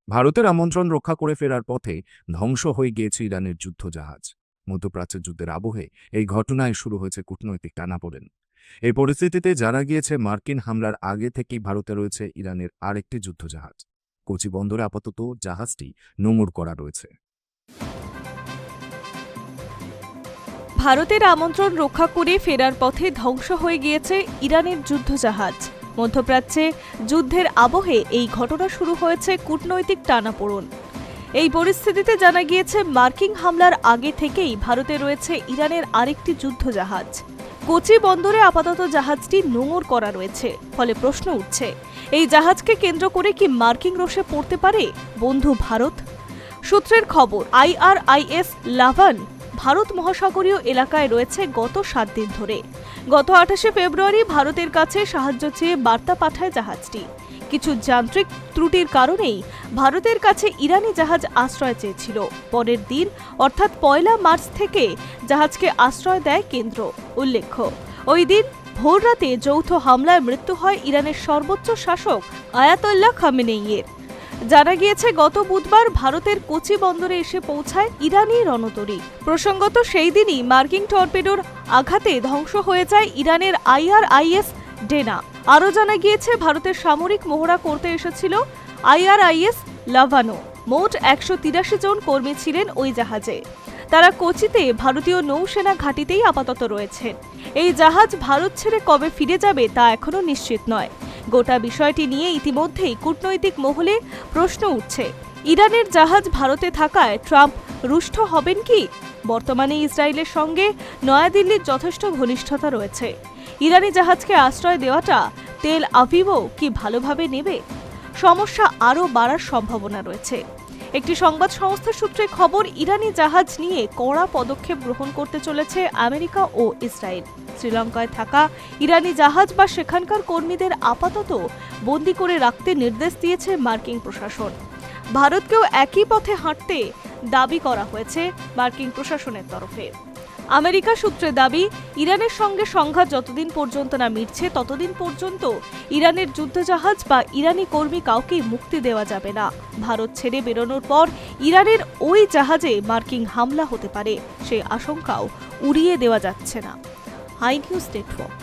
ভারতের আমন্ত্রণ রক্ষা করে ফেরার পথে ধ্বংস হয়ে গিয়েছে ইরানের যুদ্ধজাহাজ। মধ্যপ্রাচ্যের যুদ্ধের আবহে এই ঘটনায় শুরু হয়েছে কূটনৈতিক টানাপোড়েন। এই পরিস্থিতিতে জানা গিয়েছে মার্কিন হামলার আগে থেকেই ভারতে রয়েছে ইরানের আরেকটি যুদ্ধজাহাজ। কোচি বন্দরে আপাতত জাহাজটি নোঙর করা রয়েছে। ভারতের আমন্ত্রণ রক্ষা করে ফেরার পথে ধ্বংস হয়ে গিয়েছে ইরানের যুদ্ধজাহাজ। মধ্যপ্রাচ্যে যুদ্ধের আবহে এই ঘটনা শুরু হয়েছে কূটনৈতিক টানাপোড়েন। এই পরিস্থিতিতে জানা গিয়েছে মার্কিন হামলার আগে থেকেই ভারতে রয়েছে ইরানের আরেকটি যুদ্ধজাহাজ। কোচি বন্দরে আপাতত জাহাজটি নোঙর করা রয়েছে। ফলে প্রশ্ন উঠছে, এই জাহাজকে কেন্দ্র করে কি মার্কিন রোষে পড়তে পারে বন্ধু ভারত? সূত্রের খবর, IRIS লাভান ভারত মহাসাগরীয় এলাকায় রয়েছে গত 7 দিন ধরে। গত 28শে ফেব্রুয়ারি ভারতের কাছে সাহায্য চেয়ে বার্তা পাঠায় জাহাজটি। কিছু যান্ত্রিক ত্রুটির কারণেই ভারতের কাছে ইরানি জাহাজ আশ্রয় চেয়েছিল। পরের দিন অর্থাৎ 1 মার্চ থেকে জাহাজকে আশ্রয় দেয় কেন্দ্র। উল্লেখ্য, ওই দিন ভোররাতে যৌথ হামলায় মৃত্যু হয় ইরানের সর্বোচ্চ শাসক আয়াতোল্লাহ খামেনেইয়ের। জানা গিয়েছে গত বুধবার ভারতের কোচি বন্দরে এসে পৌঁছায় ইরানি রণতরী। প্রসঙ্গত সেই দিনই মার্কিন টর্পেডোর আঘাতে ধ্বংস হয়ে যায় ইরানের IRIS ডেনা। আরও জানা গিয়েছে ভারতের সামরিক মহড়া করতে এসেছিল IRIS লাভানো। মোট 183 জন কর্মী ছিলেন ওই জাহাজে। তারা কোচিতে ভারতীয় নৌসেনা ঘাঁটিতেই আপাতত রয়েছেন। এই জাহাজ ভারত ছেড়ে কবে ফিরে যাবে তা এখনো নিশ্চিত নয়। গোটা বিষয়টি নিয়ে ইতিমধ্যেই কূটনৈতিক মহলে প্রশ্ন উঠছে, ইরানের জাহাজ ভারতে থাকায় ট্রাম্প রুষ্ট হবেন কি? বর্তমানে ইসরায়েলের সঙ্গে নয়াদিল্লির যথেষ্ট ঘনিষ্ঠতা রয়েছে। ইরানি জাহাজকে আশ্রয় দেওয়াটা তেল আভিভও কি ভালোভাবে নেবে? সমস্যা আরও বাড়ার সম্ভাবনা রয়েছে। একটি সংবাদ সংস্থার সূত্রে খবর, ইরানি জাহাজ নিয়ে কড়া পদক্ষেপ গ্রহণ করতে চলেছে আমেরিকা ও ইসরায়েল। শ্রীলঙ্কায় থাকা ইরানি জাহাজ বা সেখানকার কর্মীদের আপাতত বন্দী করে রাখতে নির্দেশ দিয়েছে মার্কিন প্রশাসন। ভারতকেও একই পথে হাঁটতে দাবি করা হয়েছে মার্কিন প্রশাসনের তরফে। আমেরিকা সূত্রে দাবি, ইরানের সঙ্গে সংঘাত যতদিন পর্যন্ত না মিটছে ততদিন পর্যন্ত ইরানের যুদ্ধজাহাজ বা ইরানি কর্মী কাউকেই মুক্তি দেওয়া যাবে না। ভারত ছেড়ে বেরোনোর পর ইরানের ওই জাহাজে মার্কিন হামলা হতে পারে, সেই আশঙ্কাও উড়িয়ে দেওয়া যাচ্ছে না। Hi news network.